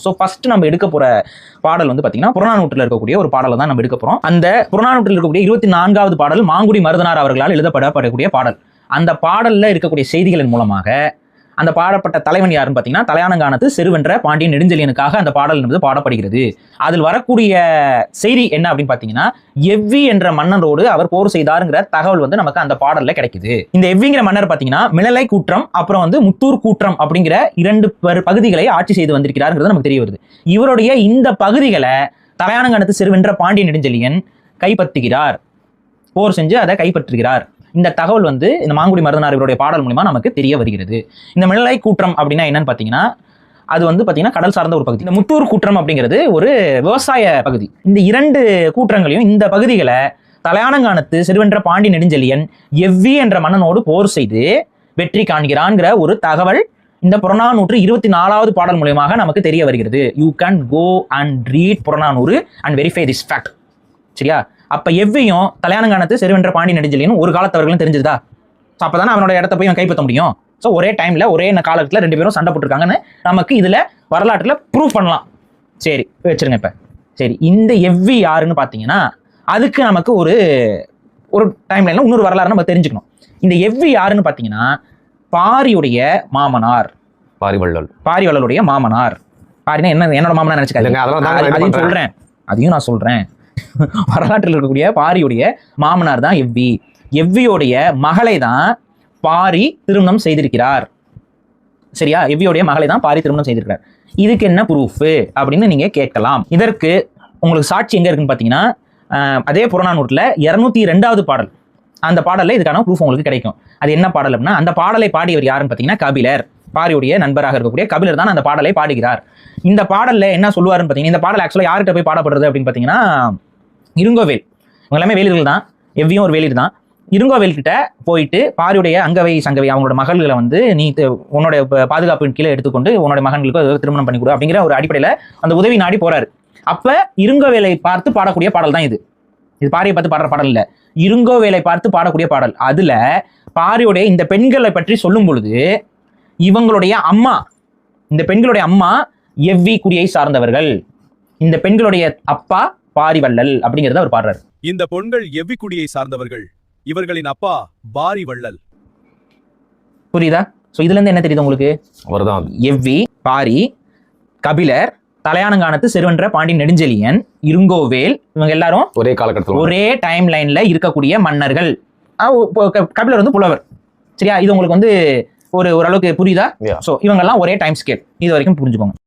So first நம்ம எடுக்க போற பாடல் வந்து பாத்தீங்கன்னா புறநானூற்றில் இருக்கக்கூடிய ஒரு பாடலை தான் நம்ம எடுக்க போறோம். அந்த புறநானூற்றில் இருக்கக்கூடிய 24வது பாடல் மாங்குடி மருதனார் அவர்களால் எழுதப்படக்கூடிய பாடல். அந்த பாடல்ல இருக்கக்கூடிய செய்திகளின் மூலமாக அந்த பாடப்பட்ட தலைவன் யாருன்னு பார்த்தீங்கன்னா தலையானங்கானத்து செருவென்ற பாண்டியன் நெடுஞ்செழியனுக்காக அந்த பாடல் என்பது பாடப்படுகிறது. அதில் வரக்கூடிய செய்தி என்ன அப்படின்னு பார்த்தீங்கன்னா, எவ்வி என்ற மன்னரோடு அவர் போர் செய்தாருங்கிற தகவல் வந்து நமக்கு அந்த பாடல்ல கிடைக்குது. இந்த எவ்விங்கிற மன்னர் பார்த்தீங்கன்னா மிளலை கூற்றம் அப்புறம் வந்து முத்தூர் கூற்றம் அப்படிங்கிற 2 பகுதிகளை ஆட்சி செய்து வந்திருக்கிறாருங்கிறது நமக்கு தெரிய வருது. இவருடைய இந்த பகுதிகளை தலையானங்கானத்து செருவென்ற பாண்டியன் நெடுஞ்செழியன் கைப்பற்றுகிறார், போர் செஞ்சு அதை கைப்பற்றுகிறார். இந்த தகவல் வந்து இந்த மாங்குடி மருதனார் இவருடைய பாடல் மூலமா நமக்கு தெரிய வருகிறது. இந்த மிளலை கூற்றம் அப்படின்னா என்னன்னு பார்த்தீங்கன்னா, அது வந்து பார்த்தீங்கன்னா கடல் சார்ந்த ஒரு பகுதி. இந்த முத்தூர் கூற்றம் அப்படிங்கிறது ஒரு விவசாய பகுதி. இந்த 2 கூற்றங்களையும் இந்த பகுதிகளை தலையானங்கானத்து செருவென்ற பாண்டி நெடுஞ்செழியன் எவ்வி என்ற மன்னனோடு போர் செய்து வெற்றி காண்கிறான்கிற ஒரு தகவல் இந்த புறநானூற்று 24வது பாடல் மூலமாக நமக்கு தெரிய வருகிறது. You can go and read Purananuru and verify this fact. சரியா? அப்ப எவ்வியும் தலையானங்கானத்து செருவென்ற பாண்டி நெடுஞ்செழியனும் ஒரு காலத்தவர்களும் தெரிஞ்சதா? அப்பதானே அவனோட இடத்த போய் கைப்பற்ற முடியும். ஸோ ஒரே டைம்ல ஒரே காலத்துல 2 பேரும் சண்டை போட்டுருக்காங்கன்னு நமக்கு இதுல வரலாற்றுல ப்ரூவ் பண்ணலாம். சரி வச்சிருங்க. இப்ப சரி, இந்த எவ்வி யாருன்னு பாத்தீங்கன்னா அதுக்கு நமக்கு ஒரு டைம்லைன்ல இன்னொரு வரலாறு நம்ம தெரிஞ்சுக்கணும். இந்த எவ்வி யாருன்னு பாத்தீங்கன்னா பாரியுடைய மாமனார், பாரிவள்ளலுடைய மாமனார். பாரினா என்னோட மாமனார் நினைச்சுக்காதீங்க, அதையும் நான் சொல்றேன். வரலாற்றில் இருக்கக்கூடிய பாரியுடைய மாமனார் தான் எவ்வி. எவ்வியோடைய மகளை தான் பாரி திருமணம் செய்திருக்கிறார். சரியா? எவ்வியோடைய மகளை தான் பாரி திருமணம் செய்திருக்கிறார். இதுக்கு என்ன ப்ரூஃப் அப்படின்னு நீங்க கேட்கலாம். இதற்கு உங்களுக்கு சாட்சி எங்க இருக்குன்னு பாத்தீங்கன்னா, அதே புறநானூற்றுல 202வது பாடல். அந்த பாடல்ல இதுக்கான ப்ரூஃப் உங்களுக்கு கிடைக்கும். அது என்ன பாடல் அப்படின்னா, அந்த பாடலை பாடியவர் யாருன்னு பாத்தீங்கன்னா கபிலர். பாரியுடைய நண்பராக இருக்கக்கூடிய கபிலர் தான் அந்த பாடலை பாடுகிறார். இந்த பாடல்ல என்ன சொல்லுவாருன்னு பாத்தீங்கன்னா, இந்த பாடல் ஆக்சுவலா யார்கிட்ட போய் பாடப்படுறது அப்படின்னு பாத்தீங்கன்னா இருங்கோவேல். இவங்க எல்லாமே வேலிர்கள் தான். எவ்வியும் ஒரு வேலிர் தான். இருங்கோவேல் கிட்ட போயிட்டு பாரியுடைய அங்கவை சங்கவை அவங்களோட மகள்களை வந்து நீ உன்னோட பாதுகாப்பின் கீழே எடுத்துக்கொண்டு உன்னோட மகன்களுக்கு திருமணம் பண்ணி கொடு அப்படிங்கிற ஒரு அடிப்படையில அந்த உதவி நாடி போறாரு. அப்ப இருங்கோவேலை பார்த்து பாடக்கூடிய பாடல் தான் இது. இது பாரியை பார்த்து பாடுற பாடல் இல்ல, இருங்கோவேலை பார்த்து பாடக்கூடிய பாடல். அதுல பாரியுடைய இந்த பெண்களை பற்றி சொல்லும் பொழுது இவங்களுடைய அம்மா, இந்த பெண்களுடைய அம்மா எவ்வி குடியை சார்ந்தவர்கள், இந்த பெண்களுடைய அப்பா பாரிவள்ளல் அப்படிங்கிறத அவர் பாடுறாரு. இந்த பொண்கள் எவ்வி குடியை சார்ந்தவர்கள், இவர்களின் அப்பா பாரிவள்ளல். புரியுதா? சோ இதுல இருந்து என்ன தெரியுது உங்களுக்கு? அவர்தான் எவ்வி, பாரி, கபிலர், தலையானங்கானத்து செருவென்ற பாண்டியன் நெடுஞ்செழியன், இருங்கோவேல், இவங்க எல்லாரும் ஒரே காலகட்டத்தில் ஒரே டைம் லைன்ல இருக்கக்கூடிய மன்னர்கள். கபிலர் வந்து புலவர். சரியா? இது உங்களுக்கு வந்து ஓரளவுக்கு புரியுதா? சோ இவங்க எல்லாம் ஒரே டைம் ஸ்கேல். இது வரைக்கும் புரிஞ்சுக்கோங்க.